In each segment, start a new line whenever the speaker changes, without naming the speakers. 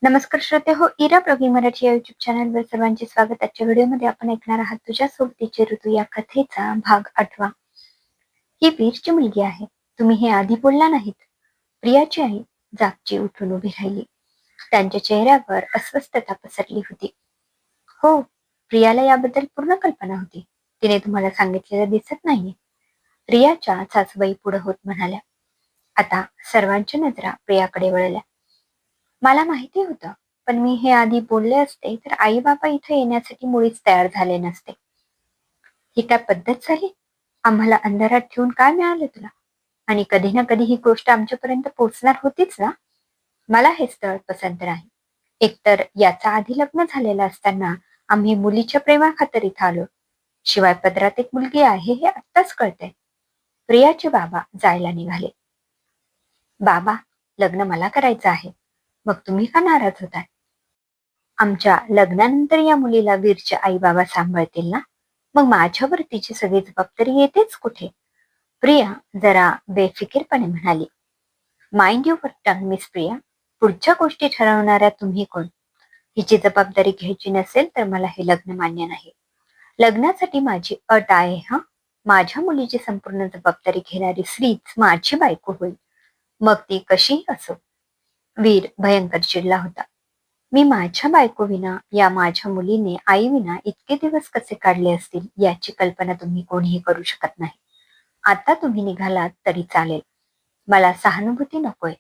नमस्कार श्रोते हो, इरा प्रवीण मराठी या युट्यूब चॅनलवर सर्वांचे स्वागत. आजच्या व्हिडिओमध्ये आपण ऐकणार आहात तुझ्या सोबतीचे ऋतू या कथेचा भाग 8. ही वीरची मुलगी आहे. तुम्ही हे आधी बोलला नाहीत. प्रियाची आई जागची उठून उभी राहिली. त्यांच्या चेहऱ्यावर अस्वस्थता पसरली होती. हो, प्रियाला याबद्दल पूर्ण कल्पना होती. तिने तुम्हाला सांगितलेलं दिसत नाहीये. प्रियाच्या सासूबाई पुढे होत म्हणाल्या. आता सर्वांच्या नजरा प्रियाकडे वळल्या. मला माहिती होतं, पण मी हे आधी बोलले असते तर आई बाबा इथे येण्यासाठी मुळीच तयार झाले नसते. ही काय पद्धत झाली? आम्हाला अंधारात ठेवून काय मिळालं तुला? आणि कधी ना कधी ही गोष्ट आमच्यापर्यंत पोहोचणार होतीच ना? मला हे स्थळ पसंत नाही. एकतर याचा आधी लग्न झालेलं असताना आम्ही मुलीच्या प्रेमाखातर इथं आलो. शिवाय पदरात एक मुलगी आहे हे आत्ताच कळतंय. प्रियाचे बाबा जायला निघाले. बाबा, लग्न मला करायचं आहे. मग तुम्ही का नाराज होताय? आमच्या लग्नानंतर या मुलीला वीरचे आई बाबा सांभाळतील ना? मग माझ्यावर तिची सगळी जबाबदारी येतेच कुठे? प्रिया जरा बेफिकीरपणे म्हणाली. Mind your tongue miss Priya. पुढच्या गोष्टी ठरवणाऱ्या तुम्ही कोण? हिची जबाबदारी घ्यायची नसेल तर मला हे लग्न मान्य नाही. लग्नासाठी माझी अट आहे हा. माझ्या मुलीची संपूर्ण जबाबदारी घेणारी स्त्रीच माझी बायको होईल. मग ती कशीही असो. वीर भयंकर चिडला होता. मी माझ्या बायकोविना या माझ्या मुलीने आईविना इतके दिवस कसे काढले असतील याची कल्पना तुम्ही कोणीही करू शकत नाही. आता तुम्ही निघालात तरी चालेल. मला सहानुभूती नकोय.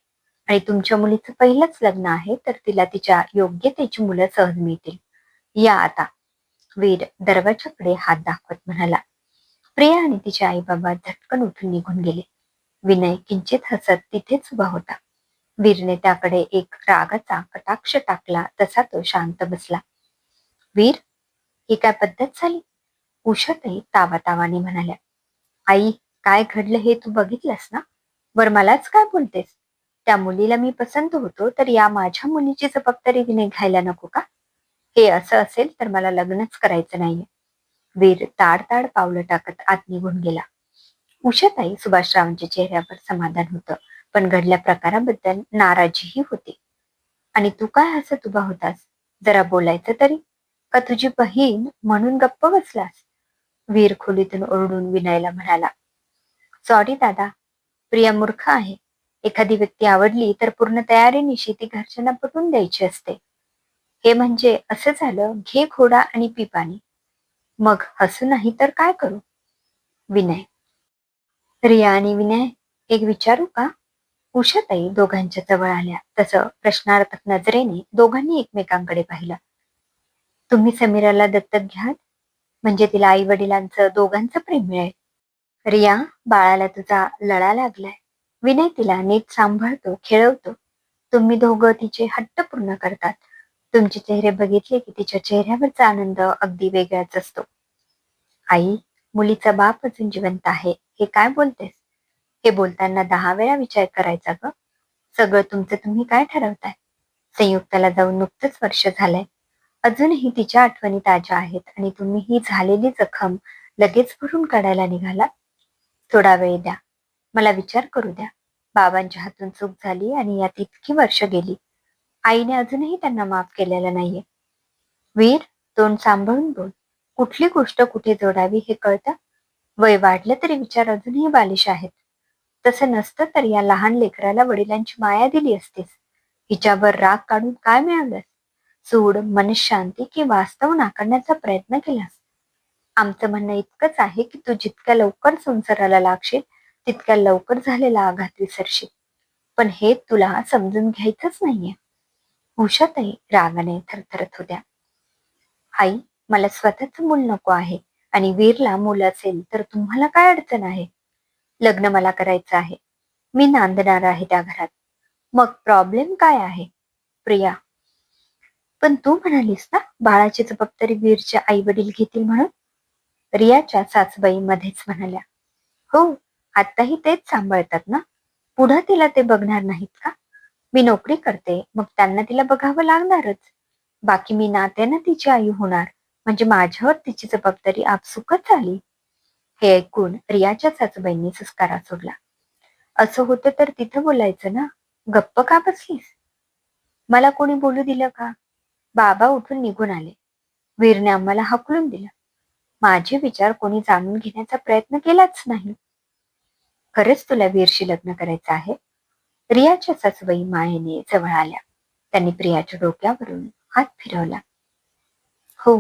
आणि तुमच्या मुलीचं पहिलंच लग्न आहे तर तिला तिच्या योग्यतेची मुलं सहज मिळतील. या आता. वीर दरवाजाकडे हात दाखवत म्हणाला. प्रिया आणि तिचे आई बाबा झटकन उठून निघून गेले. विनय किंचित हसत तिथेच उभा होता. वीरने त्याकडे एक रागाचा कटाक्ष टाकला तसा तो शांत बसला. वीर, ही काय पद्धत झाली? उषाताई तावातावाने म्हणाल्या. आई, काय घडलं हे तू बघितलंस ना? वर मलाच काय बोलतेस? त्या मुलीला मी पसंत होतो तर या माझ्या मुलीची जबाबदारी विनय घ्यायला नको का? हे असं असेल तर मला लग्नच करायचं नाहीये. वीर ताड ताड पावलं टाकत आत निघून गेला. उषाताई सुभाषरावांच्या चेहऱ्यावर समाधान होतं, पण घडल्या प्रकाराबद्दल नाराजीही होती. आणि तू काय हसत उभा होतास? जरा बोलायचं तरी? का तुझी बहीण म्हणून गप्प बसलास? वीर खोलीतून ओरडून विनयला म्हणाला. सॉरी दादा, प्रिया मूर्ख आहे. एखादी व्यक्ती आवडली तर पूर्ण तयारीनिशी ती घरच्यांना पटवून द्यायची असते. हे म्हणजे असं झालं, घे घोडा आणि पी पाणी. मग हसू नाही तर काय करू? विनय. रिया आणि विनय, एक विचारू का? उषाताई दोघांच्या जवळ आल्या. तसं प्रश्नार्थक नजरेने दोघांनी एकमेकांकडे पाहिलं. तुम्ही समीराला दत्तक घ्याल? म्हणजे तिला आई वडिलांचं दोघांचं प्रेम मिळेल. रिया, बाळाला तुझा लळा लागलाय. विनय तिला नीट सांभाळतो, खेळवतो. तुम्ही दोघं तिचे हट्ट पूर्ण करतात. तुमचे चेहरे बघितले की तिच्या चेहऱ्यावरचा आनंद अगदी वेगळाच असतो. आई, मुलीचा बाप अजून जिवंत आहे. हे काय बोलतेस? हे बोलताना 10 वेळा विचार करायचा ग. सगळं तुमचं तुम्ही काय ठरवताय? संयुक्ताला जाऊन नुकतंच वर्ष झालंय. अजूनही तिच्या आठवणी ताज्या आहेत आणि तुम्ही ही झालेली जखम लगेच भरून काढायला निघाला. थोडा वेळ द्या. मला विचार करू द्या. बाबांच्या हातून चूक झाली आणि यात इतकी वर्ष गेली. आईने अजूनही त्यांना माफ केलेलं नाहीये. वीर, तोंड सांभाळून बोल. कुठली गोष्ट कुठे जोडावी हे कळतं? वय वाढलं तरी विचार अजूनही बालिश आहेत. तसं नसतं तर या लहान लेकराला वडिलांची माया दिली असतीस. हिच्यावर राग काढून काय मिळालं? सूड, मनशांती की वास्तव नाकारण्याचा प्रयत्न केलास? आमचं म्हणणं इतकंच आहे की तू जितक्या लवकर संसाराला लागशील तितक्या लवकर झालेला आघात विसरशील. पण हे तुला समजून घ्यायचंच नाहीये. उषाताई रागाने थरथरत होत्या. आई, मला स्वतःच मूल नको आहे आणि वीरला मूल असेल तर तुम्हाला काय अडचण आहे? लग्न मला करायचं आहे. मी नांदणार आहे त्या घरात. मग प्रॉब्लेम काय आहे? प्रिया, पण तू म्हणालीस ना बाळाची जबाबदारी वीरचे आई वडील घेतील म्हणून? रियाच्या सासूबाई मध्येच म्हणाल्या. हो, आत्ताही तेच सांभाळतात ना. पुढं तिला ते बघणार नाहीत का? मी नोकरी करते, मग त्यांना तिला बघावं लागणारच. बाकी मी नात्यानं तिची आई होणार, म्हणजे माझ्यावर तिची जबाबदारी आपसुकच आली. हे ऐकून रियाच्या सासूबाईंनी सुस्कारा सोडला. असं होतं तर तिथं बोलायचं ना. गप्प का बसलीस? मला कोणी बोलू दिलं का? बाबा उठून निघून आले. वीरने आम्हाला हकलून दिलं. माझे विचार कोणी जाणून घेण्याचा प्रयत्न केलाच नाही. खरंच तुला वीरशी लग्न करायचं आहे? प्रियाच्या सासूबाई मायेने जवळ आल्या. त्यांनी प्रियाच्या डोक्यावरून हात फिरवला. हो,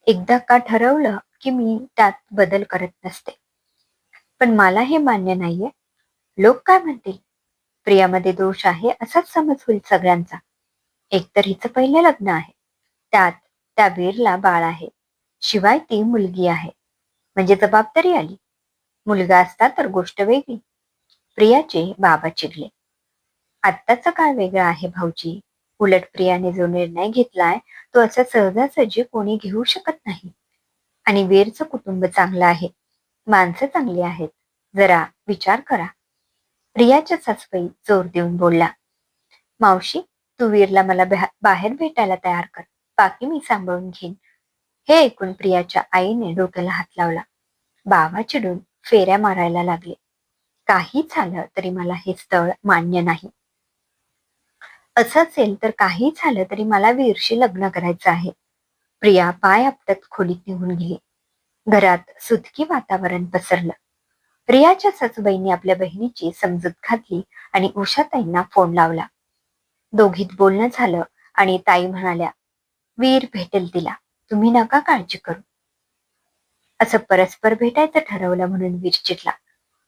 एकदा का ठरवलं की मी त्यात बदल करत नसते. पण मला हे मान्य नाहीये. लोक काय म्हणतील? प्रियामध्ये दोष आहे असाच समज होईल सगळ्यांचा. एकतर हिचं पहिलं लग्न आहे. त्यात त्या वीरला बाळ आहे. शिवाय ती मुलगी आहे. म्हणजे जबाबदारी आली. मुलगा असता तर गोष्ट वेगळी. प्रियाचे बाबा चिडले. आत्ताचा काळ वेगळा आहे भाऊजी. उलट प्रियाने जो निर्णय घेतलाय तो असा सहजासहजी कोणी घेऊ शकत नाही. आणि वीरचं कुटुंब चांगलं आहे. माणसं चांगली आहेत. जरा विचार करा. प्रियाच्या सासूबाई जोर देऊन बोलला. मावशी, तू वीरला मला बाहेर भेटायला तयार कर. बाकी मी सांभाळून घेईन. हे ऐकून प्रियाच्या आईने डोक्याला हात लावला. बाबा चिडून फेऱ्या मारायला लागले. काही झालं तरी मला हे स्थळ मान्य नाही. असं असेल तर काही झालं तरी मला वीरशी लग्न करायचं आहे. प्रिया पाय आपटत खोलीत निघून गेली. घरात सुतकी वातावरण पसरलं. प्रियाच्या सासूबाईंनी आपल्या बहिणीची समजूत घातली आणि उषाताईंना फोन लावला. दोघीत बोलणं झालं आणि ताई म्हणाल्या, वीर भेटेल तिला. तुम्ही नका काळजी करू. असं परस्पर भेटायचं ठरवलं म्हणून वीर चिडला.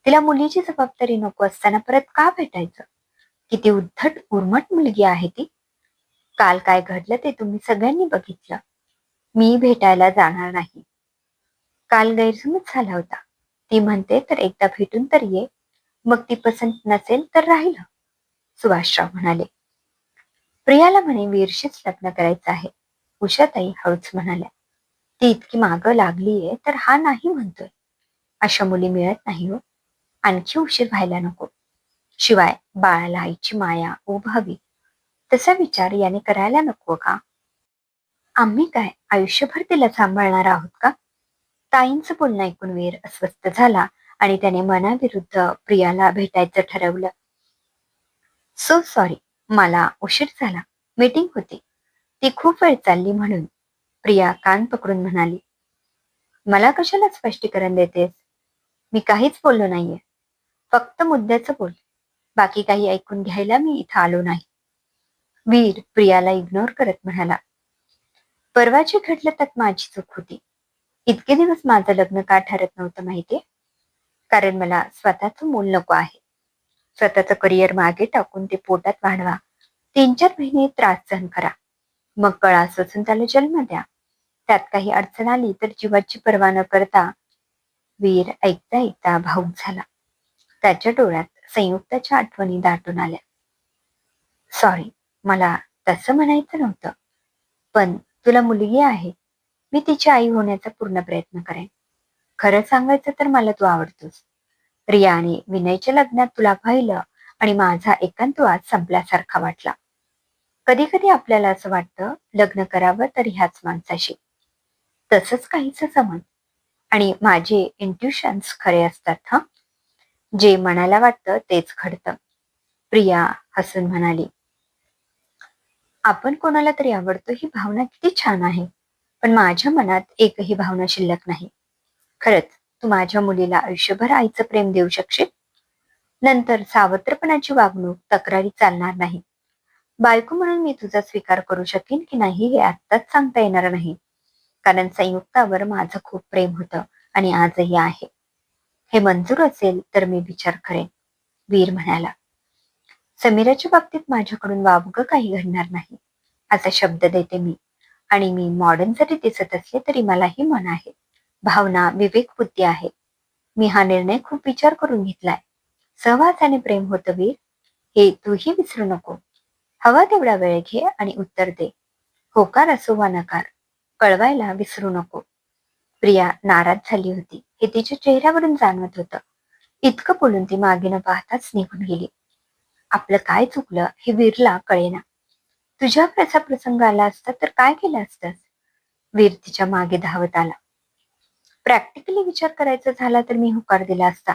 तिला मुलीची जबाबदारी नको असताना परत का भेटायचं? किती उद्धट उर्मट मुलगी आहे ती. काल काय घडलं ते तुम्ही सगळ्यांनी बघितलं. मी भेटायला जाणार नाही. काल गैरसमज झाला होता. ती म्हणते तर एकदा भेटून तर ये. मग ती पसंत नसेल तर राहिलं. सुभाषराव म्हणाले. प्रियाला म्हणे वीरशीच लग्न करायचं आहे. उषाताई हळूच म्हणाल्या. ती इतकी मागं लागलीये तर हा नाही म्हणतोय. अशा मुली मिळत नाही हो. आणखी उशीर व्हायला नको. शिवाय बाळाला आईची माया ऊब हवी. तसा विचार याने करायला नको का? आम्ही काय आयुष्यभर तिला सांभाळणार आहोत का? ताईंचं बोलणं ऐकून वीर अस्वस्थ झाला आणि त्याने मनाविरुद्ध प्रियाला भेटायचं ठरवलं. सो सॉरी, मला उशीर झाला. मीटिंग होती. ती खूप वेळ चालली म्हणून. प्रिया कान पकडून म्हणाली. मला कशाला स्पष्टीकरण देतेस? मी काहीच बोललो नाहीये. फक्त मुद्द्याचं बोल. बाकी काही ऐकून घ्यायला मी इथं आलो नाही. वीर प्रियाला इग्नोर करत म्हणाला. परवा जे घडलं त्यात माझी चूक होती. इतके दिवस माझं लग्न का ठरत नव्हतं माहितीये? कारण मला स्वतःचं मूल नको आहे. स्वतःचं करिअर मागे टाकून ते पोटात वाढवा. 3-4 महिने त्रास सहन करा. मग कळा सोसून त्याला जन्म द्या. त्यात काही अडचण आली तर जीवाची पर्वा न करता. वीर ऐकता ऐकता भाऊक झाला. त्याच्या डोळ्यात संयुक्ताच्या आठवणी दाटून आल्या. सॉरी, मला तसं म्हणायचं नव्हतं. पण तुला मुलगी आहे. मी तिची आई होण्याचा पूर्ण प्रयत्न करेन. खरं सांगायचं तर मला तू आवडतोस. रिया आणि विनयच्या लग्नात तुला पाहिलं आणि माझा एकांतवाद संपल्यासारखा वाटला. कधी कधी आपल्याला असं वाटतं लग्न करावं तर ह्याच माणसाशी. तसंच काहीच समज. आणि माझे इंट्युशन्स खरे असतात हा. जे मनाला वाटतं तेच घडतं. प्रिया हसून म्हणाली. आपण कोणाला तरी आवडतो ही भावना किती छान आहे. पण माझ्या मनात एकही भावना शिल्लक नाही. खरंच तू माझ्या मुलीला आयुष्यभर आईचं प्रेम देऊ शकशील? नंतर सावत्रपणाची वागणूक तक्रारी चालणार नाही. बायको म्हणून मी तुझा स्वीकार करू शकेन की नाही हे आत्ताच सांगता येणार नाही. कारण संयुक्तावर माझं खूप प्रेम होतं आणि आजही आहे. हे मंजूर असेल तर मी विचार करेन. वीर म्हणाला. समीराच्या बाबतीत माझ्याकडून वावगं काही घडणार नाही असा शब्द देते मी. आणि मी मॉडर्न जरी दिसत असले तरी मलाही मन आहे. भावना, विवेक, बुद्धी आहे. मी हा निर्णय खूप विचार करून घेतलाय. सहवासाने प्रेम होतं वीर, हे तूही विसरू नको. हवा तेवढा वेळ घे आणि उत्तर दे. होकार असो वा नकार, कळवायला विसरू नको. प्रिया नाराज झाली होती हे तिच्या चेहऱ्यावरून जाणवत होतं. इतकं बोलून ती मागे न पाहताच निघून गेली. आपलं काय चुकलं हे वीरला कळेना. तुझ्यावर असा प्रसंग आला असता तर काय केलं असतंस? वीर तिच्या मागे धावत आला. प्रॅक्टिकली विचार करायचा झाला तर मी होकार दिला असता.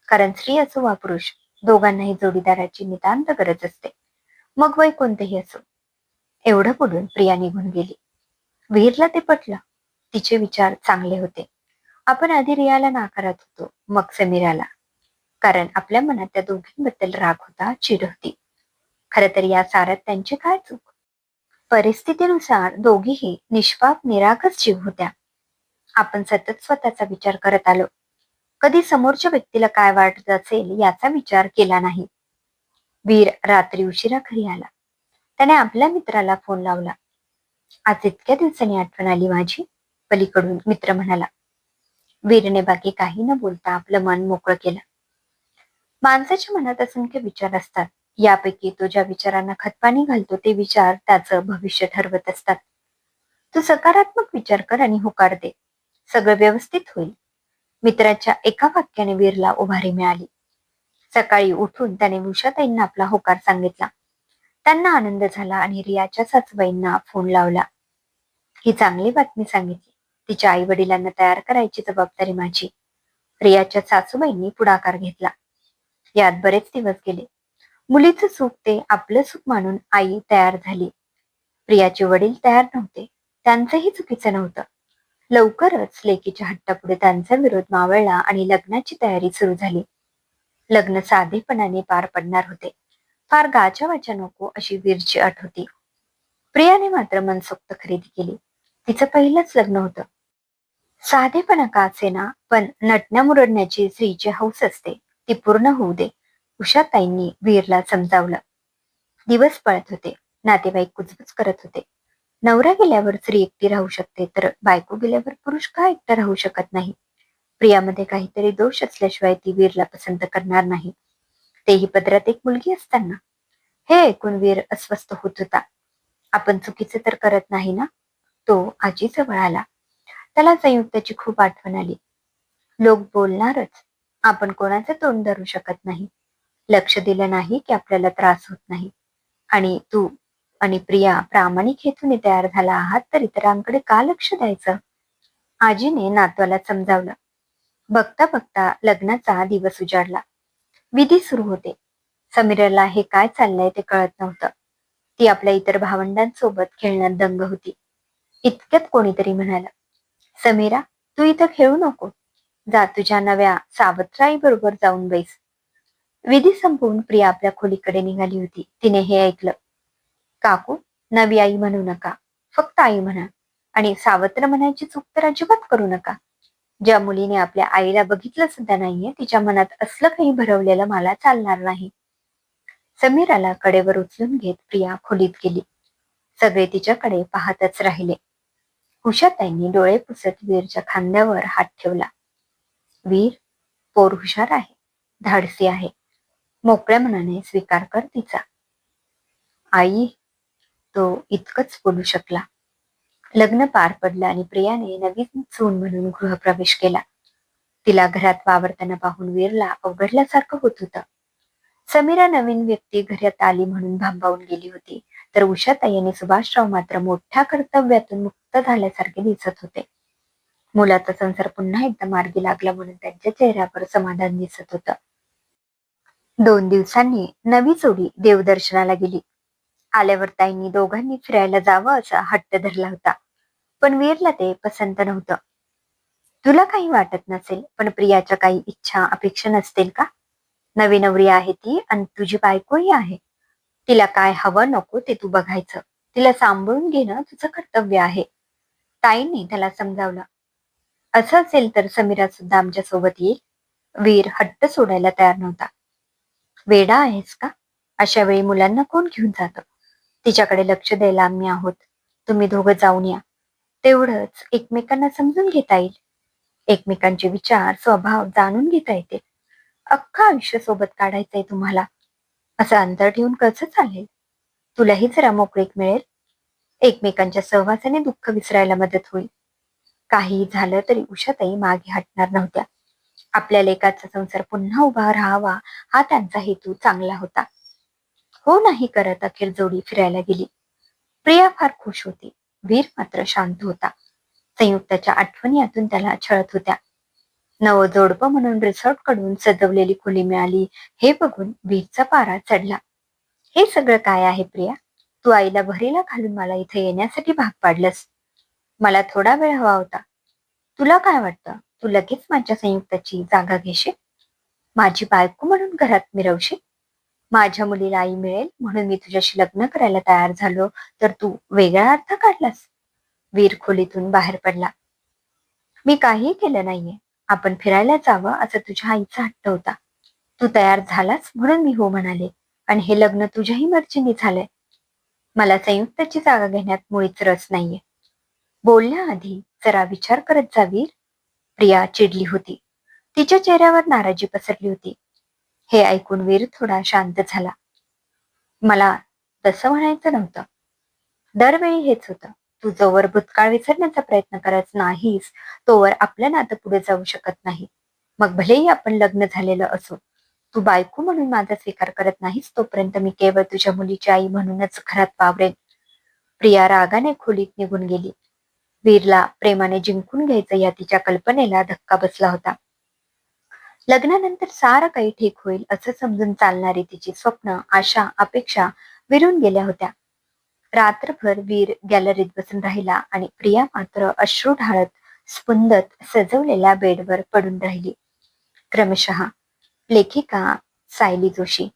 कारण स्त्री असो वा पुरुष, दोघांनाही जोडीदाराची नितांत गरज असते. मग वय कोणतेही असो. एवढं बोलून प्रिया निघून गेली. विहीरला ते पटलं. तिचे विचार चांगले होते. आपण आधी रियाला नाकारत होतो, मग समीराला. कारण आपल्या मनात त्या दोघींबद्दल राग होता, चिड होती. खर तर या साऱ्यात त्यांची काय चूक? परिस्थितीनुसार दोघीही निष्पाप निरागस जीव होत्या. आपण सतत स्वतःचा विचार करत आलो. कधी समोरच्या व्यक्तीला काय वाटत असेल याचा विचार केला नाही. वीर रात्री उशिरा घरी आला. त्याने आपल्या मित्राला फोन लावला. आज इतक्या दिवसांनी आठवण आली माझी, पलीकडून मित्र म्हणाला. वीरने बाकी काही न बोलता आपलं मन मोकळं केलं. माणसाच्या मनात असंख्य विचार असतात. यापैकी तो ज्या विचारांना खतपाणी घालतो ते विचार त्याचं भविष्य ठरवत असतात. तू सकारात्मक विचार कर आणि होकार दे. सगळं व्यवस्थित होईल. मित्राच्या एका वाक्याने वीरला उभारी मिळाली. सकाळी उठून त्याने उषाताईंना आपला होकार सांगितला. त्यांना आनंद झाला आणि रियाच्या सासूबाईंना फोन लावला. ही चांगली बातमी सांगितली. तिच्या आई वडिलांना तयार करायची जबाबदारी माझी. रियाच्या सासूबाईंनी पुढाकार घेतला. यात बरेच दिवस गेले. मुलीचं सुख ते आपलं सुख मानून आई तयार झाली. प्रियाचे वडील तयार नव्हते. त्यांचंही चुकीचं नव्हतं. लवकरच लेकीच्या हट्टापुढे त्यांचा विरोध मावळला आणि लग्नाची तयारी सुरू झाली. लग्न साधेपणाने पार पडणार होते. फार गाच्या वाचा नको अशी वीरची अट होती. प्रियाने मात्र मनसोक्त खरेदी केली. तिचं पहिलंच लग्न होतं. साधेपणा का असेना, पण नटण्या मुरडण्याची स्त्रीची हौस असते, ती पूर्ण होऊ दे. उषाताईंनी वीरला समजावलं. दिवस पळत होते. नातेवाईक कुजबुज करत होते. नवरा गेल्यावर स्त्री एकटी राहू शकते, तर बायको गेल्यावर पुरुष का एकटा राहू शकत नाही? प्रियामध्ये काहीतरी दोष असल्याशिवाय ती वीरला पसंत करणार नाही, तेही पदरात एक मुलगी असताना. हे ऐकून वीर अस्वस्थ होत होता. आपण चुकीचे तर करत नाही ना? तो आजीजवळ आला. त्याला संयुक्ताची खूप आठवण आली. लोक बोलणारच, आपण कोणाचे तोंड धरू शकत नाही. लक्ष दिलं नाही की आपल्याला त्रास होत नाही. आणि तू आणि प्रिया प्रामाणिक हेतूने तयार झाला आहात, तर इतरांकडे का लक्ष द्यायचं? आजीने नातवाला समजावलं. बघता बघता लग्नाचा दिवस उजाडला. विधी सुरू होते. समीराला हे काय चाललंय ते कळत नव्हतं. ती आपल्या इतर भावंडांसोबत खेळण्यात दंग होती. इतक्यात कोणीतरी म्हणालं, समीरा, तू इथं खेळू नको. जा तुझ्या नव्या सावत्राई बरोबर जाऊन बैस. विधी संपवून प्रिया आपल्या खोलीकडे निघाली होती. तिने हे ऐकलं. काकू, नवी आई म्हणू नका. फक्त आई म्हणा. आणि सावत्र म्हणायची चूक तर अजिबात करू नका. ज्या मुलीने आपल्या आईला बघितलं सुद्धा नाहीये, तिच्या मनात असलं काही भरवलेलं मला चालणार नाही. समीराला कडेवर उचलून घेत प्रिया खोलीत गेली. सगळे तिच्याकडे पाहतच राहिले. उषाताईंनी डोळे पुसत वीरच्या खांद्यावर हात ठेवला. वीर, पोर हुशार आहे, धाडसी आहे. मोकळ्या मनाने स्वीकार कर तिचा. आई, तो इतकंच बोलू शकला. लग्न पार पडलं आणि प्रियाने नवीन सून म्हणून गृहप्रवेश केला. तिला घरात वावरताना पाहून वीरला अवघडल्यासारखं होत होतं. समीरा नवीन व्यक्ती घरात आली म्हणून भांबावून गेली होती, तर उषाताई आणि सुभाषराव मात्र मोठ्या कर्तव्यातून मुक्त झाल्यासारखे दिसत होते. मुलाचा संसार पुन्हा एकदा मार्गी लागला म्हणून त्यांच्या चेहऱ्यावर समाधान दिसत होतं. 2 दिवसांनी नवी जोडी देवदर्शनाला गेली. आल्यावर ताईंनी दोघांनी फिरायला जावं असा हट्ट धरला होता. पण वीरला ते पसंत नव्हतं. तुला काही वाटत नसेल, पण प्रियाच्या काही इच्छा अपेक्षा नसतील का? नवी नवरी आहे ती आणि तुझी बायकोही आहे. तिला काय हवं नको ते तू बघायचं. तिला सांभाळून घेणं तुझं कर्तव्य आहे. ताईंनी त्याला समजावलं. असं असेल तर समीरा सुद्धा आमच्या सोबत येईल. वीर हट्ट सोडायला तयार नव्हता. वेडा आहेस का? अशा वेळी मुलांना कोण घेऊन जातं? तिच्याकडे लक्ष द्यायला आम्ही आहोत. तुम्ही दोघं जाऊन या. तेवढंच एकमेकांना समजून घेता येईल. एकमेकांचे विचार, स्वभाव जाणून घेता येते. अख्खं आयुष्य सोबत काढायचंय तुम्हाला. असं अंतर ठेवून कसं चालेल? तुलाही जरा मोकळीक मिळेल. एकमेकांच्या सहवासाने दुःख विसरायला मदत होईल. काही झालं तरी उषाताई मागे हटणार नव्हत्या. आपल्या लेकाचा संसार पुन्हा उभा राहावा हा त्यांचा हेतू चांगला होता. हो नाही करत अखेर जोडी फिरायला गेली. प्रिया फार खुश होती. वीर मात्र शांत होता. संयुक्ताच्या आठवणी यातून त्याला छळत होत्या. नवं जोडपं म्हणून रिसॉर्ट कडून सजवलेली खोली मिळाली हे बघून वीरचा पारा चढला. हे सगळं काय आहे प्रिया? तू आईला भरीला घालून मला इथे येण्यासाठी भाग पाडलंस. मला थोडा वेळ हवा होता. तुला काय वाटतं, तू लगेच माझ्या संयुक्ताची जागा घेशील? माझी बायको म्हणून घरात मिरवशील? माझ्या मुलीला आई मिळेल म्हणून मी तुझ्याशी लग्न करायला तयार झालो, तर तू वेगळा अर्थ काढलास? वीर खोलीतून बाहेर पडला. मी काहीही केलं नाहीये. आपण फिरायला जावं असं तुझ्या आईचा हट्ट होता. तू तयार झालास म्हणून मी हो म्हणाले आणि हे लग्न तुझ्याही मर्जीने झालंय. मला संयुक्ताची जागा घेण्यात मुळीच रस नाहीये. बोलण्याआधी जरा विचार करत जा वीर. प्रिया चिडली होती. तिच्या चेहऱ्यावर नाराजी पसरली होती. हे ऐकून वीर थोडा शांत झाला. मला तसं म्हणायचं नव्हतं. दरवेळी हेच होतं. तू जोवर भूतकाळ विसरण्याचा प्रयत्न करत नाहीस, तोवर आपलं नातं पुढे जाऊ शकत नाही. मग भलेही आपण लग्न झालेलं असो, तू बायको म्हणून माझा स्वीकार करत नाहीस, तोपर्यंत मी केवळ तुझ्या मुलीची आई म्हणूनच घरात वावरेन. प्रिया रागाने खोलीत निघून गेली. वीरला प्रेमाने जिंकून घ्यायचं या तिच्या कल्पनेला धक्का बसला होता. लग्नानंतर सारं काही ठीक होईल असं समजून चालणारी तिची स्वप्न, आशा, अपेक्षा विरून गेल्या होत्या. रात्रभर वीर गॅलरीत बसून राहिला आणि प्रिया मात्र अश्रू ढाळत स्पंदत सजवलेल्या बेडवर पडून राहिली. क्रमशः लेखिका सायली जोशी